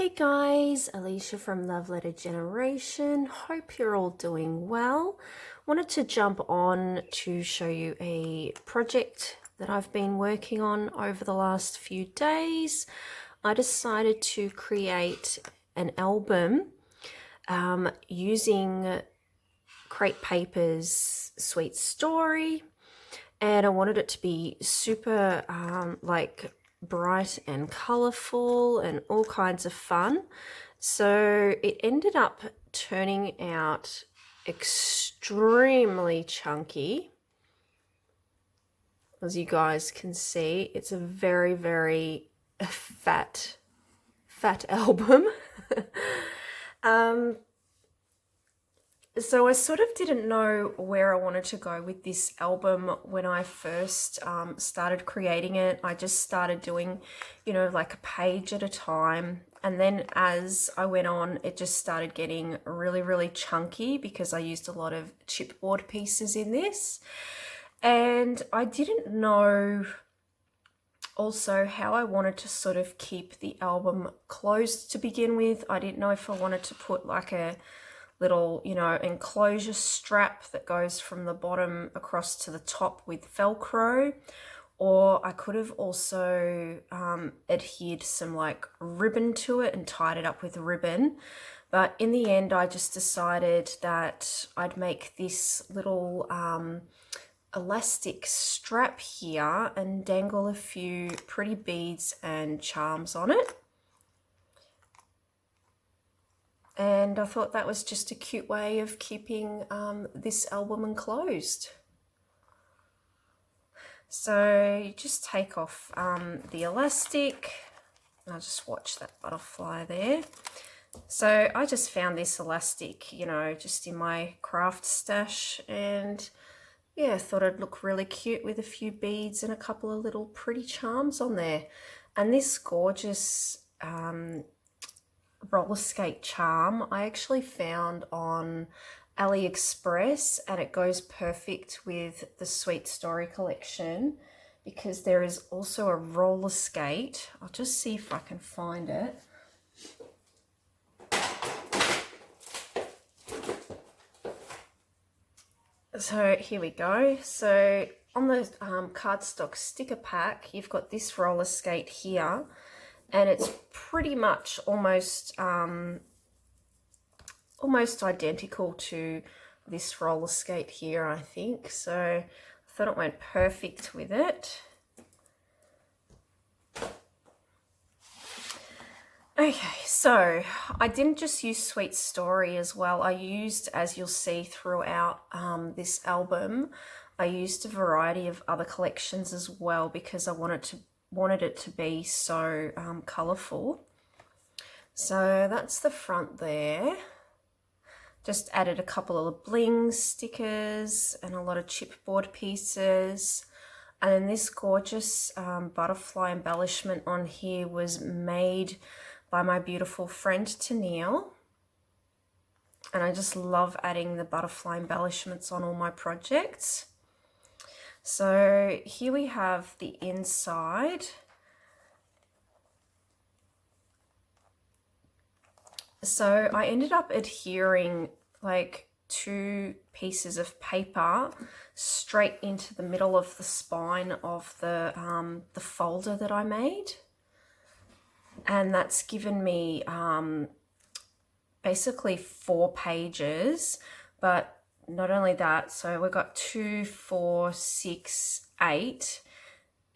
Hey guys, Alicia from Love Letter Generation. Hope you're all doing well. Wanted to jump on to show you a project that I've been working on over the last few days. I decided to create an album using Crate Paper's Sweet Story, and I wanted it to be super bright and colorful and all kinds of fun. So it ended up turning out extremely chunky. As you guys can see, it's a very, very fat album. So I sort of didn't know where I wanted to go with this album when I first started creating it. I just started doing, like a page at a time. And then as I went on, it just started getting really, really chunky because I used a lot of chipboard pieces in this. And I didn't know also how I wanted to sort of keep the album closed to begin with. I didn't know if I wanted to put like a little, enclosure strap that goes from the bottom across to the top with Velcro, or I could have also adhered some like ribbon to it and tied it up with ribbon. But in the end, I just decided that I'd make this little elastic strap here and dangle a few pretty beads and charms on it. And I thought that was just a cute way of keeping this album enclosed. So you just take off the elastic. I'll just watch that butterfly there. So I just found this elastic, just in my craft stash, and yeah, I thought it'd look really cute with a few beads and a couple of little pretty charms on there. And this gorgeous roller skate charm I actually found on AliExpress, and it goes perfect with the Sweet Story collection because there is also a roller skate. I'll just see if I can find it. So here we go. So on the cardstock sticker pack, you've got this roller skate here, and it's pretty much almost identical to this roller skate here, I think. So I thought it went perfect with it. Okay, so I didn't just use Sweet Story as well. I used, as you'll see throughout this album, I used a variety of other collections as well because I wanted it to be so colourful. So that's the front there. Just added a couple of bling stickers and a lot of chipboard pieces. And then this gorgeous butterfly embellishment on here was made by my beautiful friend Tennille. And I just love adding the butterfly embellishments on all my projects. So here we have the inside. So I ended up adhering like 2 pieces of paper straight into the middle of the spine of the folder that I made. And that's given me basically 4 pages, but not only that, so we've got 2, 4, 6, 8.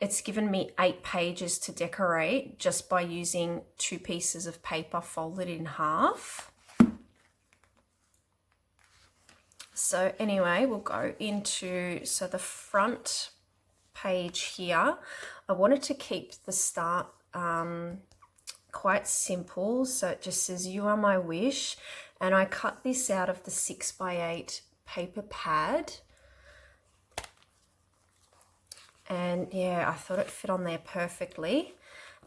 It's given me 8 pages to decorate just by using 2 pieces of paper folded in half. So anyway, we'll go into, the front page here. I wanted to keep the start quite simple, so it just says "You are my wish," and I cut this out of the 6x8 paper pad. And yeah, I thought it fit on there perfectly.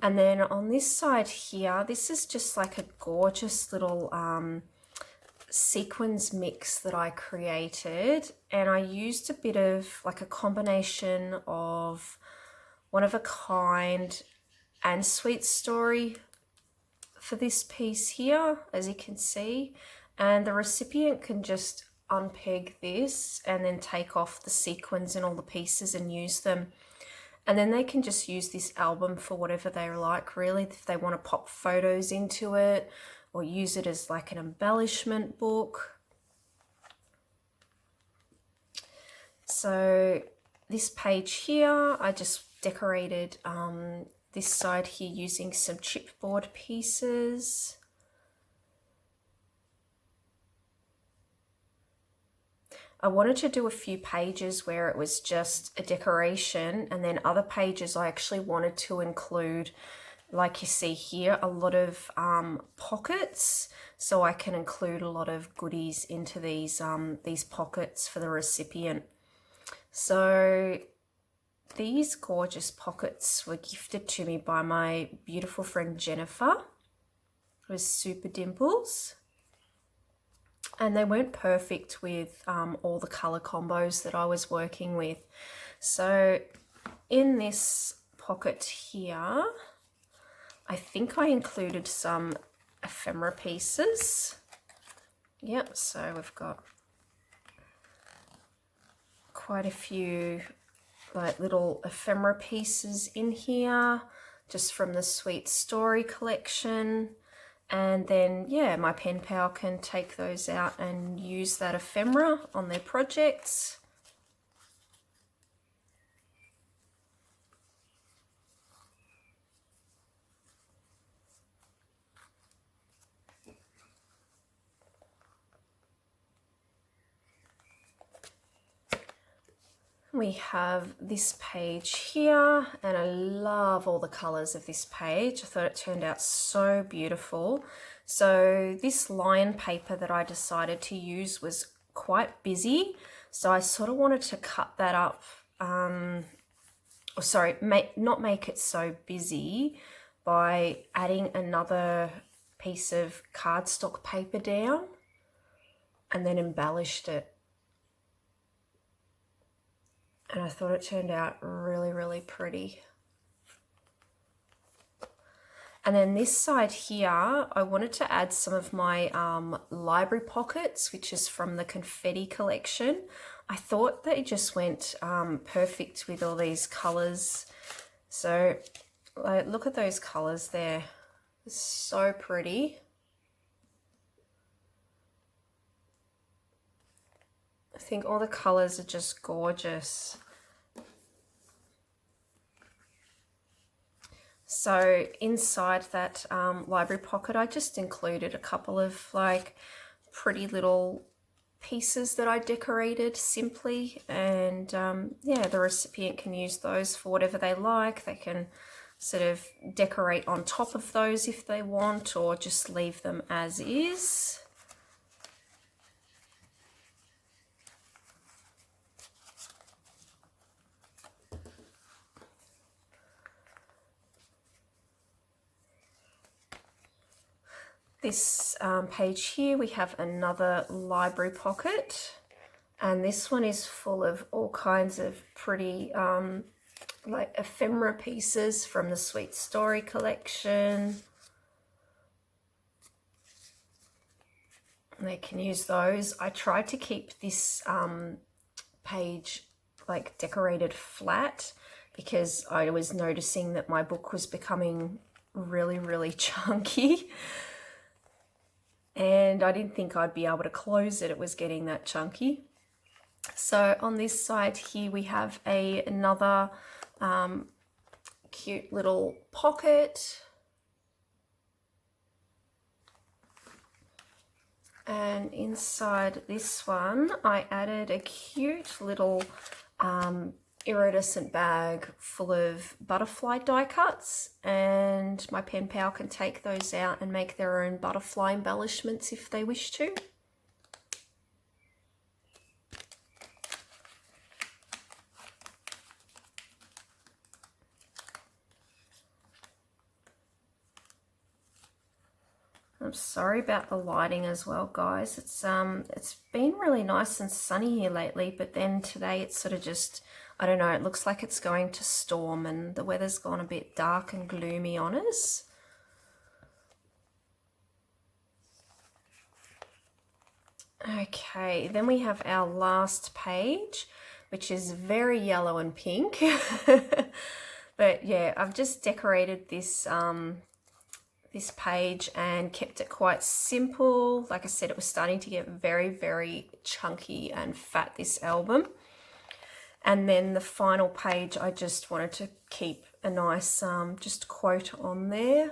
And then on this side here, this is just like a gorgeous little sequins mix that I created. And I used a bit of like a combination of One of a Kind and Sweet Story for this piece here, as you can see, and the recipient can just unpeg this and then take off the sequins and all the pieces and use them. And then they can just use this album for whatever they like, really, if they want to pop photos into it or use it as like an embellishment book. So this page here, I just decorated this side here using some chipboard pieces. I wanted to do a few pages where it was just a decoration, and then other pages I actually wanted to include, like you see here, a lot of pockets, so I can include a lot of goodies into these pockets for the recipient. So these gorgeous pockets were gifted to me by my beautiful friend Jennifer. It was Super Dimples. And they weren't perfect with all the color combos that I was working with. So in this pocket here, I think I included some ephemera pieces. Yep, so we've got quite a few like little ephemera pieces in here, just from the Sweet Story collection. And then, yeah, my pen pal can take those out and use that ephemera on their projects. We have this page here, and I love all the colors of this page. I thought it turned out so beautiful. So this lion paper that I decided to use was quite busy, so I sort of wanted to cut that up, not make it so busy by adding another piece of cardstock paper down and then embellished it. And I thought it turned out really, really pretty. And then this side here, I wanted to add some of my library pockets, which is from the confetti collection. I thought they just went perfect with all these colors. So look at those colors there. It's so pretty. I think all the colors are just gorgeous. So inside that library pocket, I just included a couple of like pretty little pieces that I decorated simply, and yeah, the recipient can use those for whatever they like. They can sort of decorate on top of those if they want, or just leave them as is. This page here, we have another library pocket, and this one is full of all kinds of pretty like ephemera pieces from the Sweet Story collection. They can use those. I tried to keep this page like decorated flat because I was noticing that my book was becoming really, really chunky. And I didn't think I'd be able to close it. It was getting that chunky. So on this side here, we have another cute little pocket. And inside this one, I added a cute little iridescent bag full of butterfly die cuts, and my pen pal can take those out and make their own butterfly embellishments if they wish to. I'm sorry about the lighting as well, guys. It's been really nice and sunny here lately, but then today it's sort of just, I don't know, it looks like it's going to storm and the weather's gone a bit dark and gloomy on us. Okay, then we have our last page, which is very yellow and pink. But yeah, I've just decorated this this page and kept it quite simple. Like I said, it was starting to get very, very chunky and fat, this album. And then the final page, I just wanted to keep a nice just quote on there.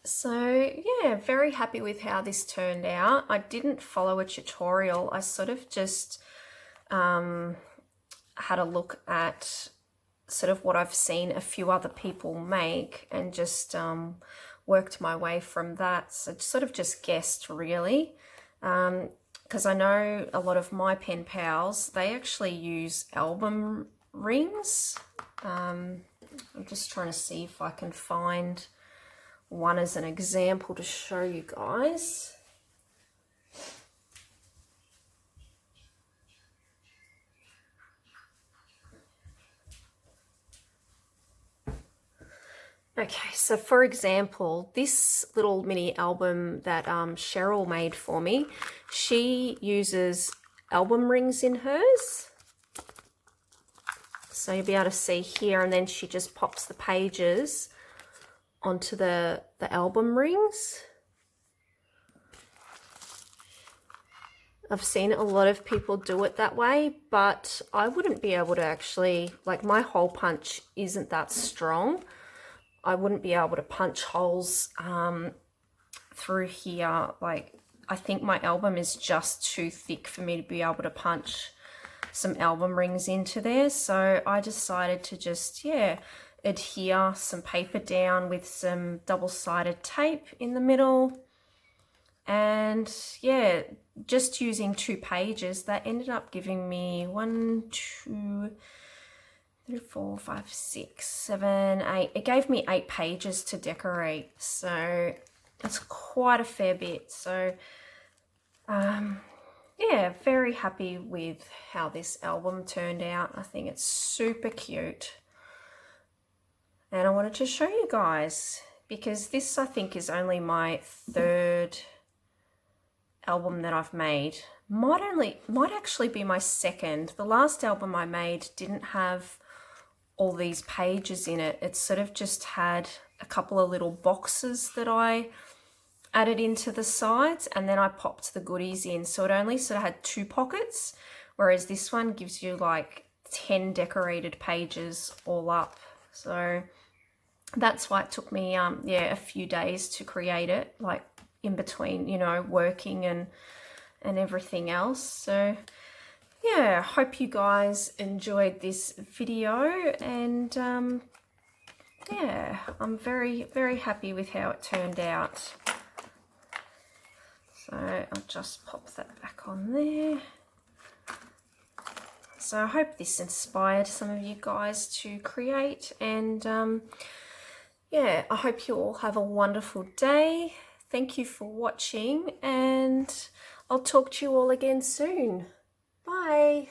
So yeah, very happy with how this turned out. I didn't follow a tutorial. I sort of just had a look at sort of what I've seen a few other people make and just worked my way from that. So sort of just guessed really. Because I know a lot of my pen pals, they actually use album rings. I'm just trying to see if I can find one as an example to show you guys. Okay, so for example, this little mini album that Cheryl made for me, she uses album rings in hers. So you'll be able to see here, and then she just pops the pages onto the album rings. I've seen a lot of people do it that way, but I wouldn't be able to actually, like my hole punch isn't that strong. I wouldn't be able to punch holes through here. Like, I think my album is just too thick for me to be able to punch some album rings into there. So I decided to just, yeah, adhere some paper down with some double-sided tape in the middle. And yeah, just using 2 pages, that ended up giving me 1, 2, 3, 4, 5, 6, 7, 8. It gave me 8 pages to decorate, so that's quite a fair bit. So yeah, very happy with how this album turned out. I think it's super cute, and I wanted to show you guys because this, I think, is only my 3rd album that I've made. Might actually be my 2nd. The last album I made didn't have all these pages in it. It sort of just had a couple of little boxes that I added into the sides, and then I popped the goodies in. So it only sort of had 2 pockets, whereas this one gives you like 10 decorated pages all up. So that's why it took me yeah, a few days to create it, like in between, you know, working and everything else. So yeah, hope you guys enjoyed this video, and yeah, I'm very, very happy with how it turned out. So I'll just pop that back on there. So I hope this inspired some of you guys to create, and yeah, I hope you all have a wonderful day. Thank you for watching, and I'll talk to you all again soon. Bye.